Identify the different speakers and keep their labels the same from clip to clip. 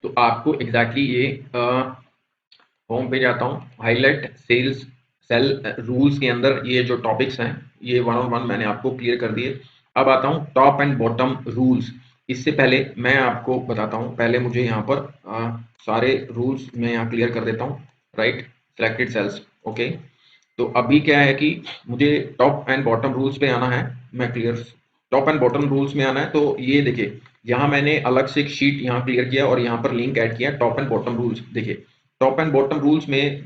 Speaker 1: तो आपको एग्जैक्टली ये होम पे जाता हूँ, हाईलाइट सेल्स सेल रूल्स के अंदर ये जो टॉपिक्स हैं ये वन ऑन वन मैंने आपको क्लियर कर दिए। अब आता हूँ टॉप एंड बॉटम रूल्स। इससे पहले मैं आपको बताता हूँ, पहले मुझे यहाँ पर सारे रूल्स मैं यहाँ क्लियर कर देता हूँ। Right, selected cells, okay. तो अभी क्या है कि मुझे टॉप एंड बॉटम रूल्स पे आना है। मैं clear top and bottom rules में आना है। तो ये देखिए, यहाँ मैंने अलग से एक शीट यहाँ क्लियर किया और यहाँ पर लिंक ऐड किया टॉप एंड बॉटम रूल्स। देखिए, टॉप एंड बॉटम रूल्स में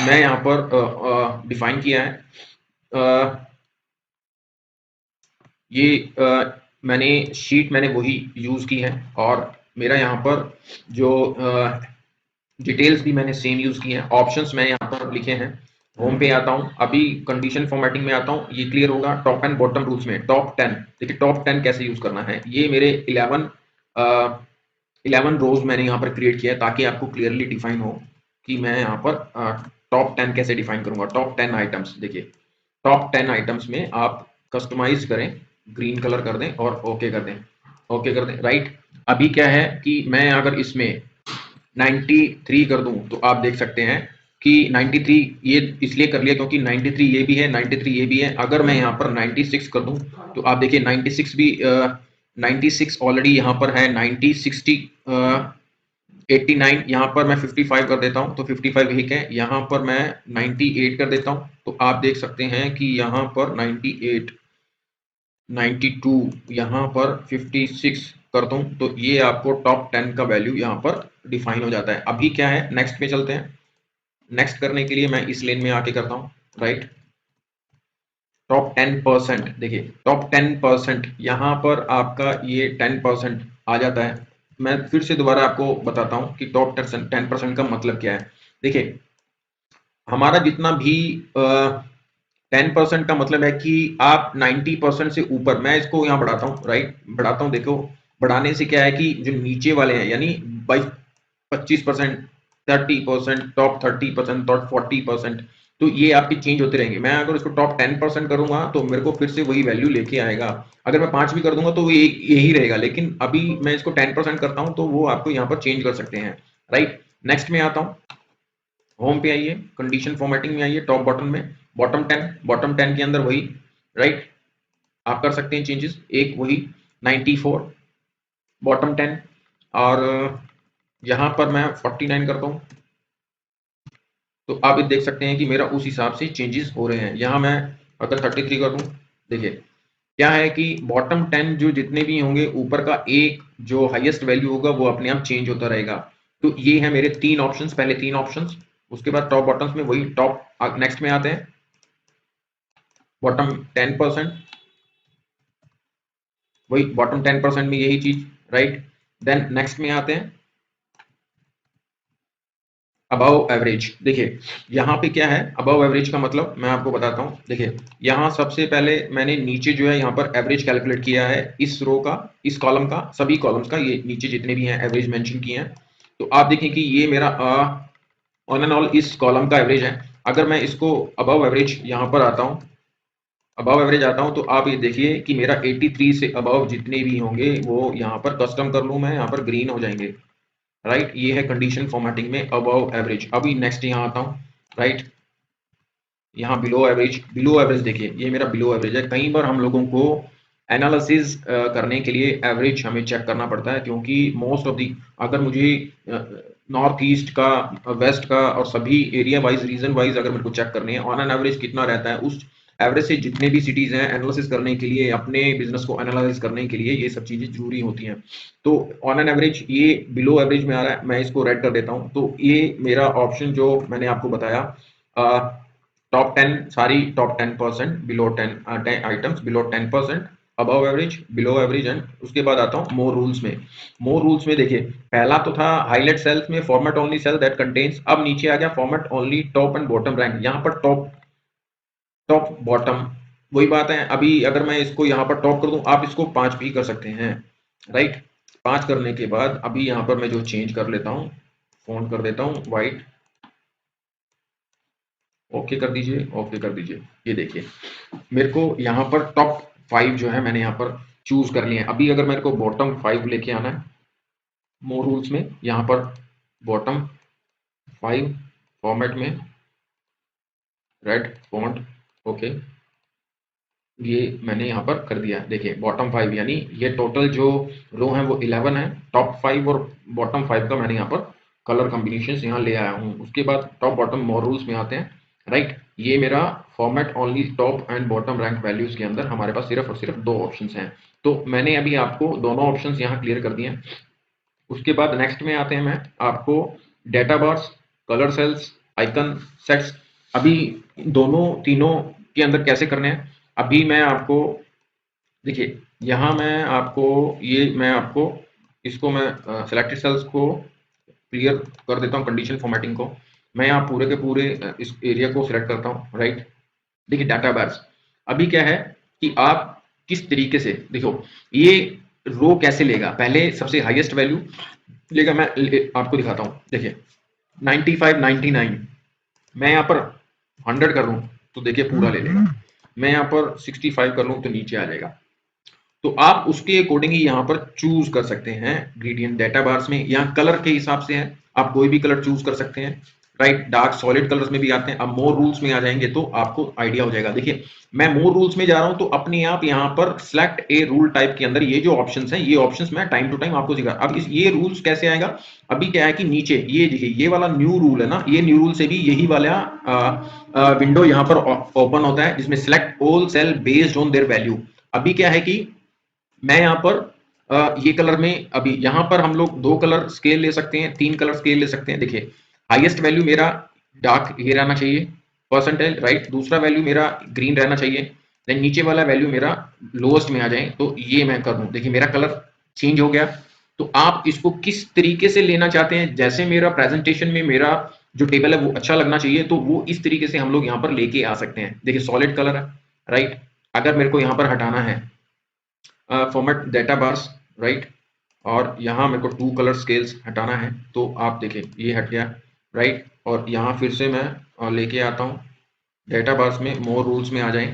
Speaker 1: मैं यहाँ पर डिफाइन किया है ये मैंने शीट मैंने वही यूज़ की है और मेरा यहाँ पर जो डिटेल्स भी मैंने सेम यूज़ की हैं। ऑप्शंस मैंने यहाँ पर लिखे हैं। होम पे आता हूँ, अभी कंडीशन फॉर्मेटिंग में आता हूँ। ये क्लियर होगा टॉप एंड बॉटम रूल्स में। टॉप 10, देखिए टॉप 10 कैसे यूज़ करना है। ये मेरे 11 रोज मैंने यहाँ पर क्रिएट किया है ताकि आपको क्लियरली डिफाइन हो कि मैं यहाँ पर टॉप 10 कैसे डिफाइन करूंगा। टॉप 10 आइटम्स, देखिए टॉप 10 आइटम्स में आप कस्टमाइज करें, ग्रीन कलर कर दें और ओके कर दें, ओके कर दें। राइट, अभी क्या है कि मैं अगर इसमें 93 कर दूं तो आप देख सकते हैं कि 93 ये इसलिए कर लिया क्योंकि 93 ये भी है, 93 ये भी है। अगर मैं यहाँ पर 96 कर दूं तो आप देखिए 96 भी 96 ऑलरेडी यहाँ पर है। 90 60 89 यहाँ पर मैं 55 कर देता हूँ तो 55 एक है। यहाँ पर मैं 98 कर देता हूँ तो आप देख सकते हैं कि यहाँ पर 98 92 यहाँ पर 56 कर दूं तो ये आपको टॉप 10 का वैल्यू यहाँ पर डिफाइन हो जाता है। अभी क्या है, नेक्स्ट पे चलते हैं। नेक्स्ट करने के लिए मैं इस लेन में आके करता हूँ। राइट, टॉप 10%, देखिए टॉप 10% यहाँ पर आपका ये 10% आ जाता है। मैं फिर से दोबारा आपको बताता हूँ कि टॉप 10% का मतलब क्या है। देखिए, हमारा जितना भी 10% का मतलब है कि आप 90% से ऊपर, मैं इसको यहाँ बढ़ाता हूँ। राइट, बढ़ाता हूँ। देखो, बढ़ाने से क्या है कि जो नीचे वाले हैं यानी 25%, 30%, टॉप 30%, टॉप 40%, तो ये आपके चेंज होते रहेंगे। मैं अगर इसको टॉप 10% करूंगा तो मेरे को फिर से वही वैल्यू लेके आएगा। अगर मैं 5 भी कर दूंगा तो वो यही रहेगा। लेकिन अभी मैं इसको 10% करता हूं तो वो आपको यहाँ पर चेंज कर सकते हैं। राइट, नेक्स्ट में आता हूँ। होम पे आइए, कंडीशन फॉर्मेटिंग में आइए, टॉप बॉटम में बॉटम 10 के अंदर वही। राइट, आप कर सकते हैं चेंजेस, एक वही 94 बॉटम 10 और यहाँ पर मैं 49 करता हूँ तो आप ये देख सकते हैं कि मेरा उस हिसाब से चेंजेस हो रहे हैं। यहाँ मैं अगर 33 कर दूँ, देखिए क्या है कि बॉटम 10 जो जितने भी होंगे ऊपर का एक जो हाईएस्ट वैल्यू होगा वो अपने आप चेंज होता रहेगा। तो ये है मेरे 3 ऑप्शंस, पहले 3 ऑप्शंस, उसके बाद टॉप बॉटम्स में वही टॉप। नेक्स्ट में आते हैं बॉटम 10%, वही बॉटम 10% में यही चीज। राइट, देन नेक्स्ट में आते हैं अबव एवरेज। देखिए यहाँ पे क्या है, अबव एवरेज का मतलब मैं आपको बताता हूँ। देखिए यहाँ सबसे पहले मैंने नीचे जो है यहाँ पर एवरेज कैलकुलेट किया है, इस रो का, इस कॉलम का, सभी कॉलम्स का, ये नीचे जितने भी हैं एवरेज मेंशन किए हैं। तो आप देखें कि ये मेरा ऑन एंड ऑल इस कॉलम का एवरेज है। अगर मैं इसको अबव एवरेज यहाँ पर आता हूँ, अबव एवरेज आता हूँ तो आप ये देखिए कि मेरा 83 से अबव जितने भी होंगे वो यहाँ पर कस्टम कर लूँ मैं, यहाँ पर ग्रीन हो जाएंगे। राइट, ये है कंडीशन फॉर्मेटिंग में अबव एवरेज। अभी नेक्स्ट यहाँ आता हूँ। राइट, यहाँ बिलो एवरेज, बिलो एवरेज देखिए ये मेरा बिलो एवरेज है। कई बार हम लोगों को एनालिसिस करने के लिए एवरेज हमें चेक करना पड़ता है क्योंकि मोस्ट ऑफ दी, अगर मुझे नॉर्थ ईस्ट का, वेस्ट का और सभी एरिया वाइज, रीजन वाइज अगर मेरे को चेक करने हैं ऑन एन एवरेज कितना रहता है, उस एवरेज से जितने भी सिटीज हैं एनालिसिस करने के लिए, अपने बिजनेस को एनालाइज करने के लिए ये सब चीजें जरूरी होती हैं। तो ऑन एन एवरेज ये बिलो एवरेज में आ रहा है, मैं इसको रेड कर देता हूँ। तो ये मेरा ऑप्शन जो मैंने आपको बताया, टॉप 10 सारी top 10%, below 10 items below 10%, above average, below average, and उसके बाद आता हूँ मोर रूल्स में। मोर रूल्स में देखिए पहला तो था हाईलाइट सेल्स में format only cell that contains, अब नीचे आ गया format only top and bottom rank. यहाँ पर टॉप टॉप बॉटम वही बात है। अभी अगर मैं इसको यहाँ पर टॉप कर दूं, आप इसको 5 भी कर सकते हैं। राइट, 5 करने के बाद अभी यहाँ पर मैं जो चेंज कर लेता हूँ, फोन कर देता हूँ व्हाइट, ओके कर दीजिए, ओके कर दीजिए। ये देखिए मेरे को यहाँ पर टॉप 5 जो है मैंने यहाँ पर चूज कर लिए हैं। अभी अगर मेरे को बॉटम 5 लेके आना है, मोर रूल्स में यहाँ पर बॉटम 5 फॉर्मेट में रेड फॉन्ट, ओके, ये मैंने यहाँ पर कर दिया। देखिए बॉटम 5 यानी ये टोटल जो रो है वो 11 है, टॉप 5 और बॉटम 5 का मैंने यहाँ पर कलर कॉम्बिनेशंस यहाँ ले आया हूँ। उसके बाद टॉप बॉटम मोर रूल्स में आते हैं, राइट। ये मेरा format only top and bottom rank values के अंदर हमारे पास सिर्फ और सिर्फ दो ऑप्शंस हैं। तो मैंने अभी आपको दोनों ऑप्शंस यहाँ क्लियर कर दिए हैं। उसके बाद नेक्स्ट में आते हैं, मैं आपको data bars, colour cells, icon sets अभी दोनों तीनों के अंदर कैसे करने हैं अभी मैं आपको, देखिए यहाँ मैं आपको इसको मैं सिलेक्टेड सेल्स को क्लियर कर देता हूँ, कंडीशन फॉर्मेटिंग को मैं यहाँ पूरे के पूरे इस एरिया को सिलेक्ट करता हूँ, राइट। देखिए डाटा बार्स अभी क्या है कि आप किस तरीके से देखो ये रो कैसे लेगा, पहले सबसे हाईएस्ट वैल्यू लेगा। मैं आपको दिखाता हूँ, देखिए 95 99 मैं यहाँ पर 100 कर लूँ तो देखिए पूरा ले लेगा, मैं यहाँ पर 65 कर लूँ तो नीचे आ जाएगा। तो आप उसके अकॉर्डिंग ही यहाँ पर चूज कर सकते हैं ग्रेडियंट डेटा बार्स में। यहाँ कलर के हिसाब से है, आप कोई भी कलर चूज कर सकते हैं, राइट। डार्क सॉलिड कलर्स में भी आते हैं। अब मोर रूल्स में आ जाएंगे तो आपको आइडिया हो जाएगा। देखिए मैं मोर रूल्स में जा रहा हूं तो अपने आप यहाँ पर सिलेक्ट ए रूल टाइप के अंदर ये जो ऑप्शंस हैं ये ऑप्शंस मैं टाइम टू टाइम आपको दिखा। अब ये रूल्स कैसे आएगा, अभी क्या है कि नीचे ये देखिए ये वाला न्यू रूल है ना, ये न्यू रूल से भी यही वाला विंडो यहाँ पर ओपन होता है जिसमें select all cell based on their value. अभी क्या है कि मैं यहाँ पर ये कलर में अभी यहाँ पर हम लोग 2 कलर स्केल ले सकते हैं, 3 कलर स्केल ले सकते हैं। देखिए हाईएस्ट वैल्यू मेरा डार्क ये रहना चाहिए परसेंटाइल, राइट। दूसरा वैल्यू मेरा ग्रीन रहना चाहिए, देन नीचे वाला वैल्यू मेरा लोएस्ट में आ जाए तो ये मैं कर दूं। देखिए मेरा कलर चेंज हो गया। तो आप इसको किस तरीके से लेना चाहते हैं, जैसे मेरा प्रेजेंटेशन में मेरा जो टेबल है वो अच्छा लगना चाहिए तो वो इस तरीके से हम लोग यहाँ पर लेके आ सकते हैं। देखिए सॉलिड कलर है, राइट। अगर मेरे को यहाँ पर हटाना है फॉर्मेट डेटा बार्स, राइट, और यहाँ मेरे को 2 कलर स्केल्स हटाना है तो आप देखें ये हट गया, राइट। और यहाँ फिर से मैं लेके आता हूँ डेटा बार्स में, मोर रूल्स में आ जाएं,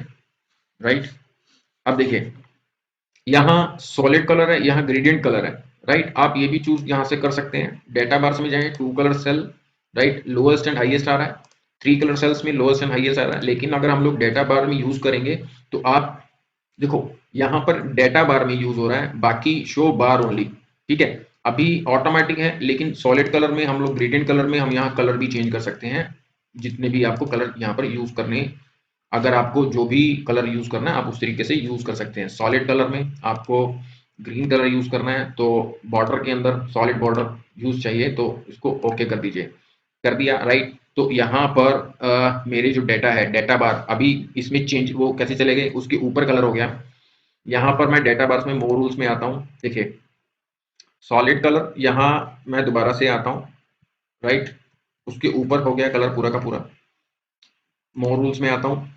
Speaker 1: राइट। अब देखिए यहाँ सॉलिड कलर है, यहाँ ग्रेडियंट कलर है, राइट। आप ये भी चूज यहाँ से कर सकते हैं। डेटा बार्स में जाएंगे 2 colour cell, right, lowest and highest आ रहा है। 3 कलर सेल्स में लोएस्ट एंड हाईएस्ट आ रहा है। लेकिन अगर हम लोग डेटा बार में यूज करेंगे तो आप देखो यहाँ पर डेटा बार में यूज हो रहा है, बाकी शो बार ओनली, ठीक है। अभी ऑटोमेटिक है लेकिन सॉलिड कलर में हम लोग ग्रेडियंट कलर में हम यहाँ कलर भी चेंज कर सकते हैं, जितने भी आपको कलर यहाँ पर यूज करने, अगर आपको जो भी कलर यूज करना है आप उस तरीके से यूज कर सकते हैं। सॉलिड कलर में आपको ग्रीन कलर यूज करना है तो बॉर्डर के अंदर सॉलिड बॉर्डर यूज चाहिए तो इसको ओके कर दीजिए, कर दिया, राइट। तो यहाँ पर मेरे जो डेटा है डेटा बार अभी इसमें चेंज वो कैसे चले गए, उसके ऊपर कलर हो गया। यहाँ पर मैं डेटा बार्स में मोर रूल्स में आता हूँ, देखिए सॉलिड कलर यहाँ मैं दोबारा से आता हूँ, राइट, उसके ऊपर हो गया कलर पूरा का पूरा। मोर रूल्स में आता हूँ,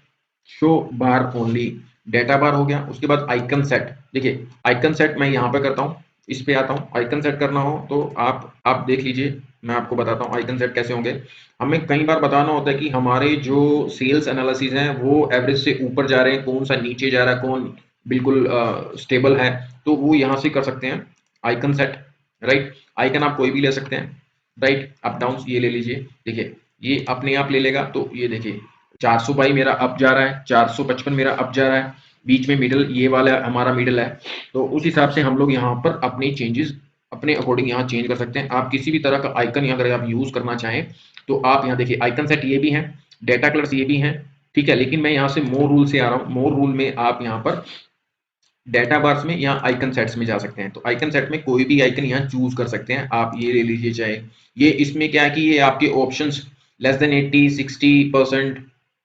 Speaker 1: शो बार ओनली, डेटा बार हो गया। उसके बाद आइकन सेट, देखिए आइकन सेट मैं यहाँ पे करता हूँ, इस पे आता हूँ। आइकन सेट करना हो तो आप देख लीजिए, मैं आपको बताता हूँ आइकन सेट कैसे होंगे। हमें कई बार बताना होता है कि हमारे जो सेल्स एनालिसिस हैं वो एवरेज से ऊपर जा रहे हैं, कौन सा नीचे जा रहा है, कौन बिल्कुल स्टेबल है, तो वो यहाँ से कर सकते हैं आइकन सेट, राइट। आइकन आप कोई भी ले सकते हैं, राइट, अप डाउन ये ले लीजिए। देखिए ये अपने आप ले लेगा तो ये देखिए 422 मेरा अप जा रहा है, 455 मेरा अप जा रहा है, बीच में मिडल ये वाला हमारा मिडल है। तो उस हिसाब से हम लोग यहाँ पर अपने चेंजेस अपने अकॉर्डिंग यहाँ चेंज कर सकते हैं। आप किसी भी तरह का आइकन अगर आप यूज करना चाहें तो आप यहाँ देखिए आइकन सेट ये भी है, डेटा कलर्स ये भी हैं, ठीक है। लेकिन मैं यहाँ से मोर रूल से आ रहा हूँ, मोर रूल में आप यहाँ पर डेटा बार्स में या आइकन सेट्स में जा सकते हैं। तो आइकन सेट में कोई भी आइकन यहाँ चूज कर सकते हैं, आप ये ले लीजिए चाहे ये, इसमें क्या है कि ये आपके ऑप्शंस लेस देन 80 60%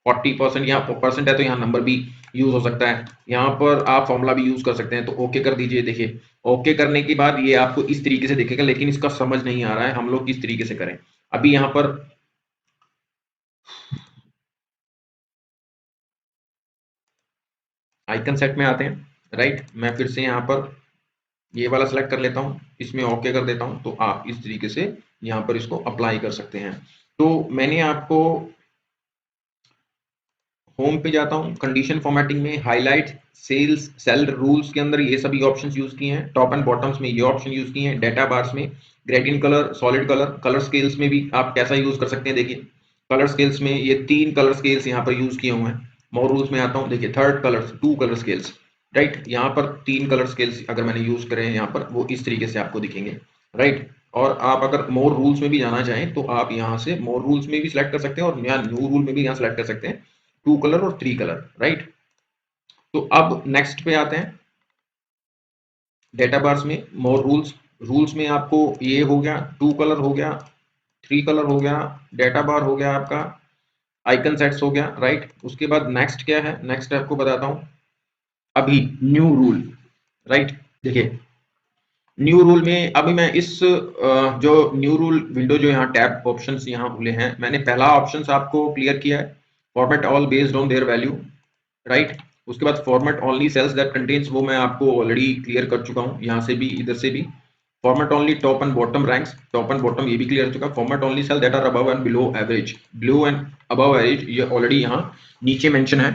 Speaker 1: 40% यहाँ परसेंट है तो यहाँ नंबर भी यूज हो सकता है। यहाँ पर आप फॉर्मूला भी यूज कर सकते हैं तो ओके कर दीजिए। देखिए ओके करने के बाद ये आपको इस तरीके से दिखेगा, लेकिन इसका समझ नहीं आ रहा है हम लोग किस तरीके से करें। अभी यहाँ पर आइकन सेट में आते हैं, राइट। मैं फिर से यहाँ पर ये वाला सेलेक्ट कर लेता हूँ, इसमें ओके कर देता हूँ तो आप इस तरीके से यहाँ पर इसको अप्लाई कर सकते हैं। तो मैंने आपको होम पे जाता हूँ, कंडीशन फॉर्मेटिंग में हाईलाइट सेल्स सेल रूल्स के अंदर ये सभी ऑप्शंस यूज किए हैं, टॉप एंड बॉटम्स में ये ऑप्शन यूज किए हैं, डेटा बार्स में gradient colour, solid colour, colour scales में भी आप कैसा यूज कर सकते हैं। देखिए कलर स्केल्स में ये 3 कलर स्केल्स यहाँ पर यूज किए हुए हैं। मोर रूल्स में आता हूँ, देखिए third colour 2 colour scales, right. यहाँ पर 3 कलर स्केल्स अगर मैंने यूज करे हैं यहाँ पर, वो इस तरीके से आपको दिखेंगे, राइट। और आप अगर मोर रूल्स में भी जाना चाहें तो आप यहाँ से मोर रूल्स में भी सिलेक्ट कर सकते हैं और यहाँ न्यू रूल में भी यहाँ सिलेक्ट कर सकते हैं, 2 कलर और 3 कलर, राइट। तो अब नेक्स्ट पे आते हैं, डेटा बार्स में मोर रूल्स, रूल्स में आपको ये हो गया 2 कलर हो गया, 3 कलर हो गया, डेटा बार हो गया आपका, आइकन सेट्स हो गया, राइट। उसके बाद नेक्स्ट क्या है, नेक्स्ट आपको बताता हूं अभी न्यू रूल, राइट। देखिए न्यू रूल में अभी मैं इस जो न्यू रूल विंडो जो यहाँ टैब ऑप्शंस यहाँ खुले हैं, मैंने पहला ऑप्शंस आपको क्लियर किया है, format all based on their value, right. उसके बाद format only cells that contains, वो मैं आपको ऑलरेडी क्लियर कर चुका हूँ, यहाँ से भी इधर से भी। Format only top and bottom ranks, top and bottom ये भी क्लियर हो चुका। Format only cell that are above and below average, below and above average ये ऑलरेडी यहाँ नीचे मेंशन है,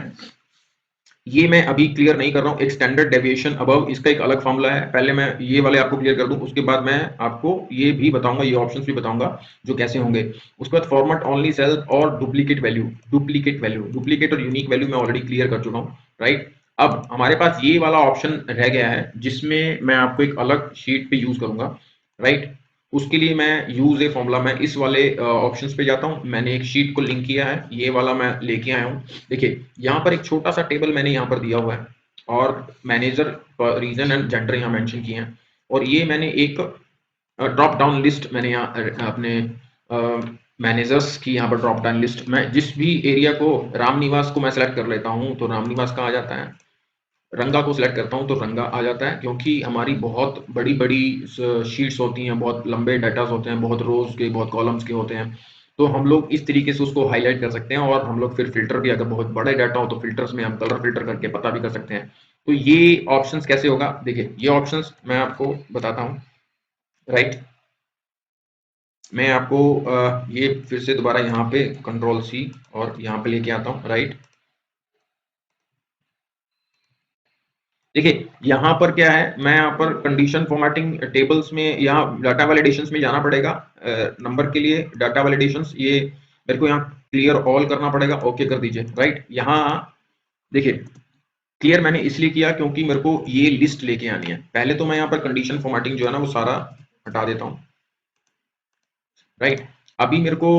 Speaker 1: ये मैं अभी क्लियर नहीं कर रहा हूँ। एक स्टैंडर्ड डेविएशन अबव, इसका एक अलग फॉर्मूला है, पहले मैं ये वाले आपको क्लियर कर दूं, उसके बाद मैं आपको ये भी बताऊंगा, ये ऑप्शंस भी बताऊंगा जो कैसे होंगे। उसके बाद फॉर्मेट ओनली सेल और डुप्लीकेट वैल्यू, डुप्लीकेट और यूनिक वैल्यू मैं ऑलरेडी क्लियर कर चुका हूँ, राइट। अब हमारे पास ये वाला ऑप्शन रह गया है जिसमें मैं आपको एक अलग शीट पे यूज करूंगा, राइट। उसके लिए मैं यूज ए फॉर्मूला, मैं इस वाले ऑप्शंस पे जाता हूं, मैंने एक शीट को लिंक किया है, ये वाला मैं लेके आया हूं। देखिए यहाँ पर एक छोटा सा टेबल मैंने यहाँ पर दिया हुआ है और मैनेजर रीजन एंड जेंडर यहाँ मेंशन किए हैं, और ये मैंने एक ड्रॉप डाउन लिस्ट मैंने यहाँ अपने मैनेजर्स की यहाँ पर ड्रॉप डाउन लिस्ट, मैं जिस भी एरिया को, रामनिवास को मैं सेलेक्ट कर लेता हूँ तो रामनिवास का आ जाता है, रंगा को सिलेक्ट करता हूं तो रंगा आ जाता है, क्योंकि हमारी बहुत बड़ी बड़ी शीट्स होती हैं, बहुत लंबे डाटास होते हैं, बहुत रोज के बहुत कॉलम्स के होते हैं, तो हम लोग इस तरीके से उसको हाईलाइट कर सकते हैं। और हम लोग फिर फिल्टर भी, अगर बहुत बड़े डाटा हो तो फिल्टर्स में हम कलर फिल्टर करके पता भी कर सकते हैं। तो ये ऑप्शंस कैसे होगा, देखिए ये ऑप्शंस मैं आपको बताता हूँ, राइट। मैं आपको ये फिर से दोबारा यहाँ पे कंट्रोल सी और यहाँ पे लेके आता हूँ, राइट। देखिए यहाँ पर क्या है, मैं यहाँ पर कंडीशन फॉर्मेटिंग टेबल्स में, यहाँ डाटा वैलिडेशंस में जाना पड़ेगा नंबर के लिए, डाटा वैलिडेशंस ये मेरे को यहाँ क्लियर ऑल करना पड़ेगा, ओके कर दीजिए, राइट। यहाँ देखिए क्लियर मैंने इसलिए किया क्योंकि मेरे को ये लिस्ट लेके आनी है। पहले तो मैं यहाँ पर कंडीशन फॉर्मेटिंग जो है ना वो सारा हटा देता हूँ, राइट। अभी मेरे को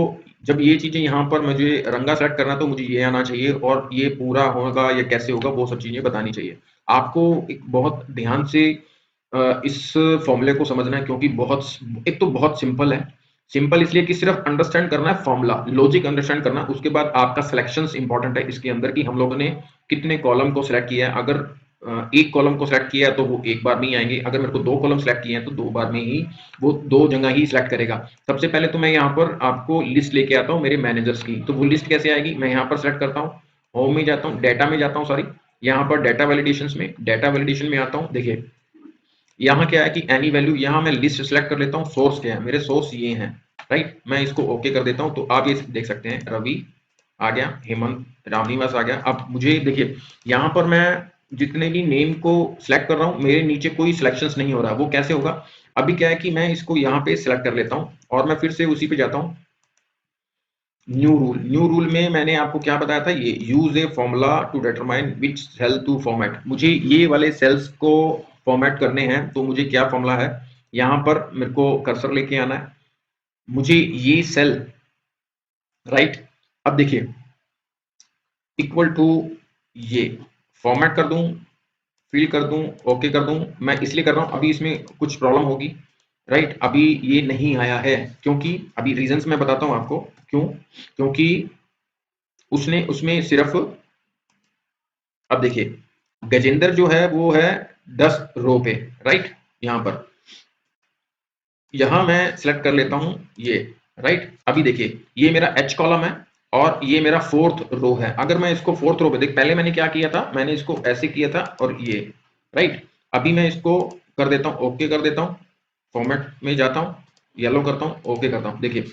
Speaker 1: जब ये चीजें यहाँ पर मुझे रंगा सेलेक्ट करना, तो मुझे ये आना चाहिए, और ये पूरा होगा या कैसे होगा वो सब चीजें बतानी चाहिए आपको। एक बहुत ध्यान से इस फॉर्मूले को समझना है, क्योंकि बहुत, एक तो बहुत सिंपल है, सिंपल इसलिए कि सिर्फ अंडरस्टैंड करना है, फॉर्मूला लॉजिक अंडरस्टैंड करना, उसके बाद आपका सिलेक्शंस इंपॉर्टेंट है इसके अंदर, कि हम लोगों ने कितने कॉलम को सिलेक्ट किया है। अगर एक कॉलम को सिलेक्ट किया है तो वो एक बार में ही आएंगे, अगर मेरे को 2 कॉलम सिलेक्ट किए हैं तो 2 बार में ही, वो 2 जगह ही सिलेक्ट करेगा। सबसे पहले तो मैं यहाँ पर आपको लिस्ट लेके आता हूँ मेरे मैनेजर्स की, तो वो लिस्ट कैसे आएगी, मैं यहाँ पर सिलेक्ट करता हूँ, होम में जाता हूँ, डेटा में जाता हूँ, सॉरी यहाँ पर डेटा वैलिडेशंस में, डेटा वैलिडेशन में आता हूँ। देखिए यहाँ क्या है कि एनी वैल्यू, यहाँ मैं लिस्ट सेलेक्ट कर लेता हूँ, सोर्स क्या है, मेरे सोर्स ये हैं, राइट। मैं इसको ओके कर देता हूँ, तो आप ये देख सकते हैं रवि आ गया, हेमंत, रामनिवास आ गया। अब मुझे देखिए यहाँ पर मैं जितने भी नेम को सिलेक्ट कर रहा हूँ, मेरे नीचे कोई सिलेक्शंस नहीं हो रहा, वो कैसे होगा। अभी क्या है कि मैं इसको यहाँ पे सिलेक्ट कर लेता हूँ और मैं फिर से उसी पे जाता हूँ, न्यू रूल। न्यू रूल में मैंने आपको क्या बताया था, ये use a formula to determine which cell to format, मुझे ये वाले सेल्स को फॉर्मेट करने हैं, तो मुझे क्या फॉर्मूला है, यहाँ पर मेरे को कर्सर लेके आना है, मुझे ये सेल, राइट। अब देखिए इक्वल टू ये फॉर्मेट कर दूं, फिल कर दूं, ओके कर दूं। मैं इसलिए कर रहा हूं, अभी इसमें कुछ प्रॉब्लम होगी, राइट। अभी ये नहीं आया है क्योंकि अभी रीजंस मैं बताता हूं आपको क्यों, क्योंकि उसने उसमें सिर्फ, अब देखिए गजेंद्र जो है वो है 10 रो पे, राइट। यहाँ पर यहां मैं सिलेक्ट कर लेता हूं ये, राइट। अभी देखिए ये मेरा एच कॉलम है और ये मेरा 4th रो है। अगर मैं इसको 4th रो पे देख, पहले मैंने क्या किया था, मैंने इसको ऐसे किया था और ये, राइट। अभी मैं इसको कर देता हूं, ओके कर देता हूं, फॉर्मेट में जाता हूं, येलो करता हूं, ओके करता हूं। देखिए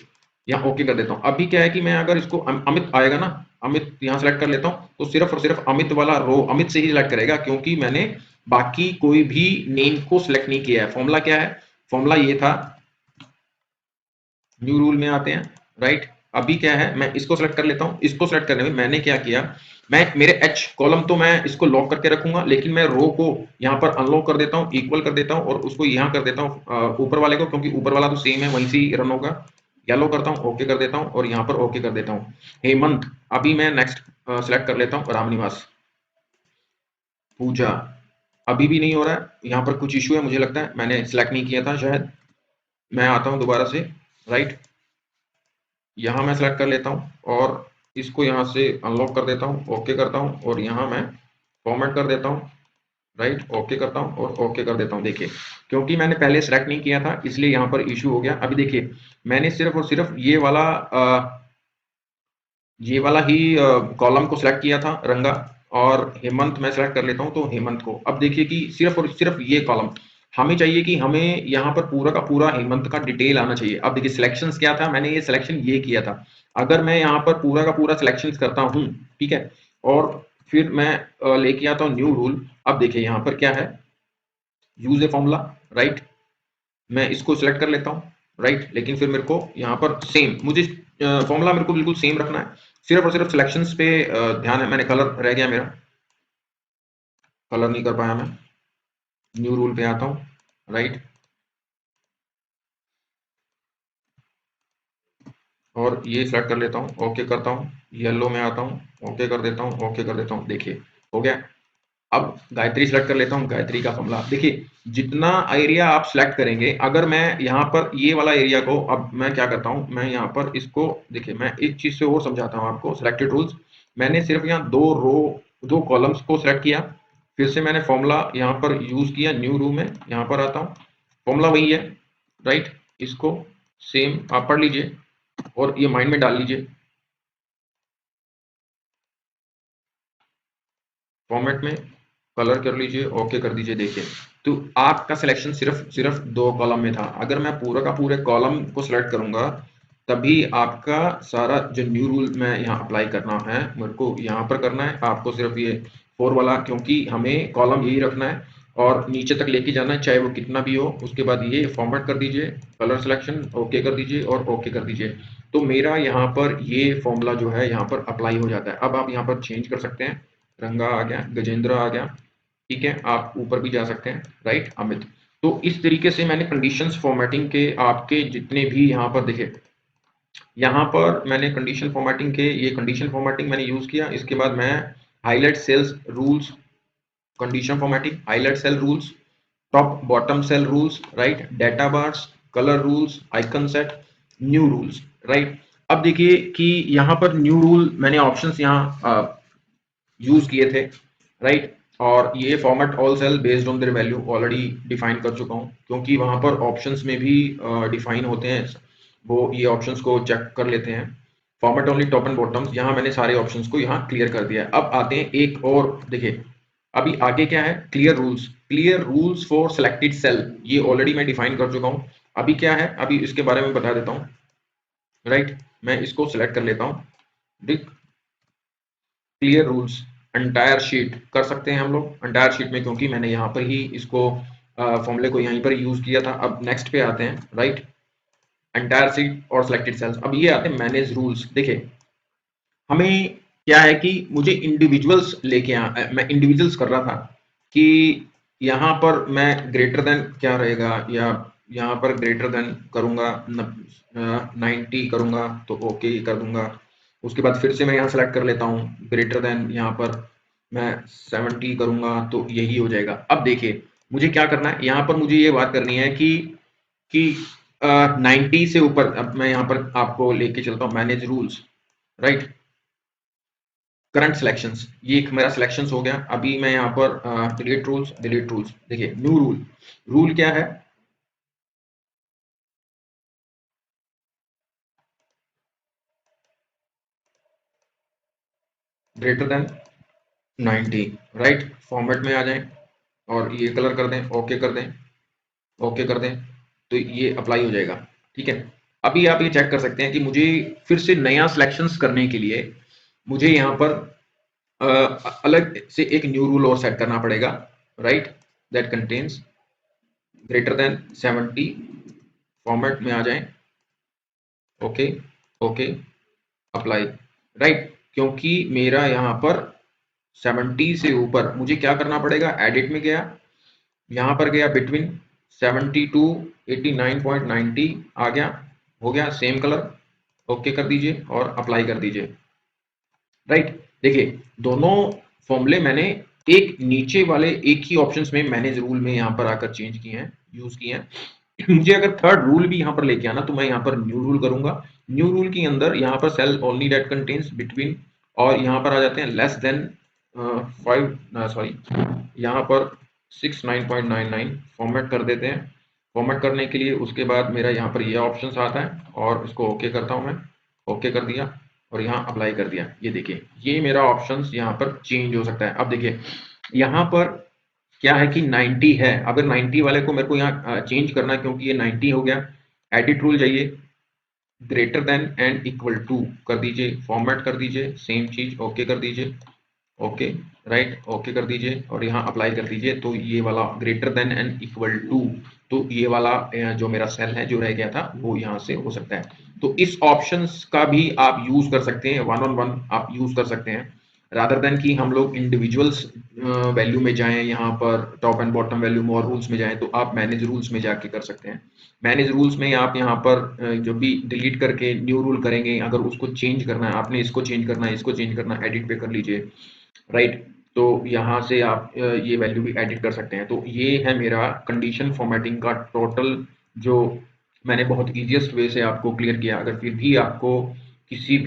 Speaker 1: यहाँ ओके कर देता हूँ। अभी क्या है कि मैं अगर इसको अमित आएगा ना, अमित यहाँ सेलेक्ट कर लेता हूँ, तो सिर्फ और सिर्फ अमित वाला रो अमित से ही सिलेक्ट करेगा, क्योंकि मैंने बाकी कोई भी नेम को सिलेक्ट नहीं किया है। फॉर्मूला क्या है? फॉर्मूला ये था, न्यू रूल में आते हैं, राइट। अभी क्या है, मैं इसको सेलेक्ट कर लेता हूँ। इसको सेलेक्ट करने में मैंने क्या किया, मैं मेरे एच कॉलम तो मैं इसको लॉक करके रखूंगा, लेकिन मैं रो को यहाँ पर अनलॉक कर देता हूँ, इक्वल कर देता हूँ, और उसको यहाँ कर देता हूँ ऊपर वाले को, क्योंकि ऊपर वाला तो सेम है, वहीं से ही रन होगा। येलो करता हूँ, ओके कर देता हूँ, और यहाँ पर ओके कर देता हूँ। हेमंत, अभी मैं नेक्स्ट सेलेक्ट कर लेता हूँ, रामनिवास। पूजा, अभी भी नहीं हो रहा है, यहाँ पर कुछ इशू है, मुझे लगता है मैंने सिलेक्ट नहीं किया था शायद। मैं आता हूँ दोबारा से, राइट। यहाँ मैं सेलेक्ट कर लेता हूँ और इसको यहाँ से अनलॉक कर देता हूँ, ओके करता हूँ, और यहाँ मैं फॉर्मेट कर देता हूँ, राइट। ओके करता हूँ और ओके कर देता हूँ। देखिए, क्योंकि मैंने पहले सेलेक्ट नहीं किया था, इसलिए यहाँ पर इशू हो गया। अभी देखिए, मैंने सिर्फ और सिर्फ ये वाला ही कॉलम को सिलेक्ट किया था, रंगा, और हेमंत मैं सेलेक्ट कर लेता हूँ, तो हेमंत को। अब देखिए कि सिर्फ और सिर्फ ये कॉलम हमें चाहिए, कि हमें यहाँ पर पूरा का पूरा हेमंत का डिटेल आना चाहिए। अब देखिए, सिलेक्शंस क्या था, मैंने ये सिलेक्शन ये किया था। अगर मैं यहाँ पर पूरा का पूरा सिलेक्शन करता हूँ, ठीक है, और फिर मैं लेके आता हूँ न्यू रूल। अब देखिए यहाँ पर क्या है, यूज ए फॉर्मूला, राइट। मैं इसको सिलेक्ट कर लेता हूँ, राइट। लेकिन फिर मेरे को यहाँ पर सेम, मुझे फॉर्मूला मेरे को बिल्कुल सेम रखना है। सिर्फ और सिर्फ सिलेक्शंस पे ध्यान है। मैंने कलर रह गया मेरा, कलर नहीं कर पाया मैं। न्यू रूल पे आता हूँ, राइट, और ये सिलेक्ट कर लेता हूँ, ओके करता हूँ। येलो में आता हूँ, ओके कर देता हूँ, ओके कर देता हूँ। देखिए, हो गया। अब गायत्री सेलेक्ट कर लेता हूँ, गायत्री का फॉर्मूला। देखिए, जितना एरिया आप सिलेक्ट करेंगे, अगर मैं यहाँ पर ये वाला एरिया को, अब मैं क्या करता हूँ, मैं यहाँ पर इसको, देखिए मैं एक चीज से और समझाता हूँ आपको। सिलेक्टेड रूल्स, मैंने सिर्फ यहाँ दो रो, दो कॉलम्स को सिलेक्ट किया, फिर से मैंने फॉर्मूला यहाँ पर यूज किया, न्यू रू में यहाँ पर आता हूँ, फॉर्मूला वही है, राइट। इसको सेम आप पढ़ लीजिए और ये माइंड में डाल लीजिए। फॉर्मेट में कलर कर लीजिए, ओके कर दीजिए। देखिए, तो आपका सिलेक्शन सिर्फ सिर्फ दो कॉलम में था। अगर मैं पूरा का पूरे कॉलम को सिलेक्ट करूंगा, तभी आपका सारा जो न्यू रूल मैं यहाँ अप्लाई करना है, मेरे को यहाँ पर करना है। आपको सिर्फ ये फोर वाला, क्योंकि हमें कॉलम यही रखना है और नीचे तक लेके जाना है, चाहे वो कितना भी हो। उसके बाद ये फॉर्मेट कर दीजिए, कलर सिलेक्शन ओके कर दीजिए और ओके कर दीजिए। तो मेरा यहाँ पर ये फॉर्मूला जो है यहाँ पर अप्लाई हो जाता है। अब आप यहाँ पर चेंज कर सकते हैं, रंगा आ गया, गजेंद्र आ गया, ठीक है। आप ऊपर भी जा सकते हैं, राइट, अमित। तो इस तरीके से मैंने कंडीशंस फॉर्मेटिंग के आपके जितने भी यहाँ पर देखे, यहाँ पर मैंने कंडीशन फॉर्मेटिंग के, ये कंडीशन फॉर्मेटिंग मैंने यूज किया। इसके बाद मैं highlight cells rules, condition formatting, highlight cell rules, top bottom cell rules, right, data bars, colour rules, icon set, new rules, right. अब देखिए कि यहाँ पर न्यू रूल मैंने ऑप्शंस यहाँ यूज किए थे, राइट। और ये format all cell based on their value already define कर चुका हूँ, क्योंकि वहां पर ऑप्शंस में भी डिफाइन होते हैं, वो ये ऑप्शंस को चेक कर लेते हैं। Format only top and bottoms, यहाँ मैंने सारे ऑप्शंस को यहाँ क्लियर कर दिया है। अब आते हैं एक और, देखिए अभी आगे क्या है, clear rules, clear rules for selected cell, ये ऑलरेडी मैं डिफाइन कर चुका हूँ। अभी क्या है, अभी इसके बारे में बता देता हूँ, राइट। मैं इसको सिलेक्ट कर लेता हूँ, देख, क्लियर रूल्स, अंटायर शीट कर सकते हैं हम लोग अंटायर शीट में, क्योंकि मैंने यहाँ पर ही इसको फॉर्मूले को यहीं पर यूज किया था। अब नेक्स्ट पे आते हैं, राइट, अंटायर शीट और सिलेक्टेड सेल्स। अब ये आते हैं मैनेज रूल्स। देखिए, हमें क्या है कि मुझे इंडिविजुअल्स लेके मैं इंडिविजुअल्स कर रहा था, कि यहाँ पर मैं ग्रेटर देन क्या रहेगा, या यहाँ पर ग्रेटर देन करूंगा, 90 करूंगा तो ओके कर दूंगा। उसके बाद फिर से मैं यहाँ सेलेक्ट कर लेता हूँ ग्रेटर देन, यहाँ पर मैं 70 करूंगा तो यही हो जाएगा। अब देखिए, मुझे क्या करना है, यहाँ पर मुझे ये बात करनी है कि 90 से ऊपर। अब मैं यहाँ पर आपको लेके चलता हूँ manage rules, right, current selections, ये एक मेरा सिलेक्शंस हो गया। अभी मैं यहाँ पर डिलीट रूल्स, डिलीट रूल्स। देखिए, न्यू रूल, रूल क्या है, ग्रेटर देन 90, राइट। फॉर्मेट में आ जाएं और ये कलर कर दें, ओके कर दें, ओके कर दें, तो ये अप्लाई हो जाएगा, ठीक है। अभी आप ये चेक कर सकते हैं कि मुझे फिर से नया सिलेक्शंस करने के लिए मुझे यहाँ पर अलग से एक न्यू रूल और सेट करना पड़ेगा, right, that contains greater than 70, format में आ जाएं, ओके, ओके, अप्लाई, राइट, क्योंकि मेरा यहाँ पर 70 से ऊपर मुझे क्या करना पड़ेगा, एडिट में गया, यहाँ पर गया बिटवीन 70 टू 89.90 आ गया, हो गया सेम कलर, ओके कर दीजिए और अप्लाई कर दीजिए, राइट। देखिए दोनों फॉर्मूले मैंने एक नीचे वाले एक ही ऑप्शंस में मैनेज रूल में यहाँ पर आकर चेंज किए हैं, यूज किए हैं। मुझे अगर थर्ड रूल भी यहाँ पर लेके आना तो मैं यहाँ पर न्यू रूल करूंगा, न्यू रूल के अंदर यहाँ पर cell only that contains between, और यहाँ पर आ जाते हैं लेस देन 5, सॉरी यहाँ पर 69.99 फॉर्मेट कर देते हैं। फॉर्मेट करने के लिए उसके बाद मेरा यहाँ पर ये ऑप्शन आता है और इसको ओके करता हूँ मैं, ओके कर दिया और यहाँ अप्लाई कर दिया। ये देखिए ये मेरा ऑप्शंस यहाँ पर चेंज हो सकता है। अब देखिए यहाँ पर क्या है कि 90 है, अगर 90 वाले को मेरे को यहाँ चेंज करना है क्योंकि ये 90 हो गया, एडिट रूल जाइए, greater than and equal to कर दीजिए, फॉर्मेट कर दीजिए, सेम चीज ओके कर दीजिए, ओके, राइट, ओके कर दीजिए और यहाँ अप्लाई कर दीजिए। तो ये वाला greater than and equal to, तो ये वाला जो मेरा सेल है जो रह गया था वो यहाँ से हो सकता है। तो इस ऑप्शंस का भी आप यूज कर सकते हैं, वन ऑन वन आप यूज कर सकते हैं, रादर देन कि हम लोग इंडिविजुअल्स वैल्यू में जाएं, यहाँ पर टॉप एंड बॉटम वैल्यू में और रूल्स में जाएं, तो आप मैनेज रूल्स में जाके कर सकते हैं। मैनेज रूल्स में आप यहाँ पर जो भी डिलीट करके न्यू रूल करेंगे, अगर उसको चेंज करना है, आपने इसको चेंज करना है, इसको चेंज करना है, एडिट पे कर लीजिए, राइट। तो यहाँ से आप ये वैल्यू भी एडिट कर सकते हैं। तो ये है मेरा कंडीशन फॉर्मेटिंग का टोटल, जो मैंने बहुत ईजिएस्ट वे से आपको क्लियर किया। अगर फिर भी आपको किसी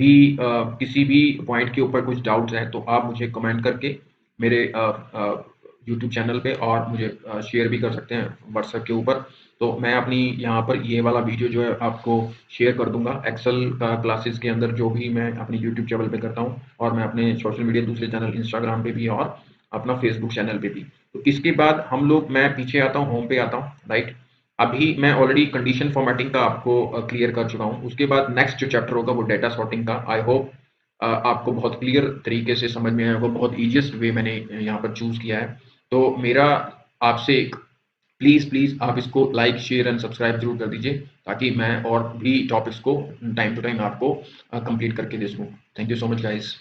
Speaker 1: भी पॉइंट के ऊपर कुछ डाउट्स हैं तो आप मुझे कमेंट करके मेरे यूट्यूब चैनल पे और मुझे शेयर भी कर सकते हैं व्हाट्सएप के ऊपर। तो मैं अपनी यहाँ पर ये वाला वीडियो जो है आपको शेयर कर दूंगा, एक्सेल का क्लासेस के अंदर जो भी मैं अपनी यूट्यूब चैनल पे करता हूँ, और मैं अपने सोशल मीडिया दूसरे चैनल इंस्टाग्राम पे भी और अपना फेसबुक चैनल पे भी। तो इसके बाद हम लोग, मैं पीछे आता हूँ, होम पे आता हूँ, राइट। अभी मैं ऑलरेडी कंडीशन फॉर्मेटिंग का आपको क्लियर कर चुका हूँ। उसके बाद नेक्स्ट जो चैप्टर होगा वो डेटा सॉर्टिंग का। आई होप आपको बहुत क्लियर तरीके से समझ में आया होगा, बहुत ईजिएस्ट वे मैंने यहाँ पर चूज किया है। तो मेरा आपसे प्लीज़ प्लीज़ आप इसको लाइक शेयर एंड सब्सक्राइब जरूर कर दीजिए, ताकि मैं और भी टॉपिक्स को टाइम टू टाइम आपको कंप्लीट करके दे सकूँ। Thank you so much guys.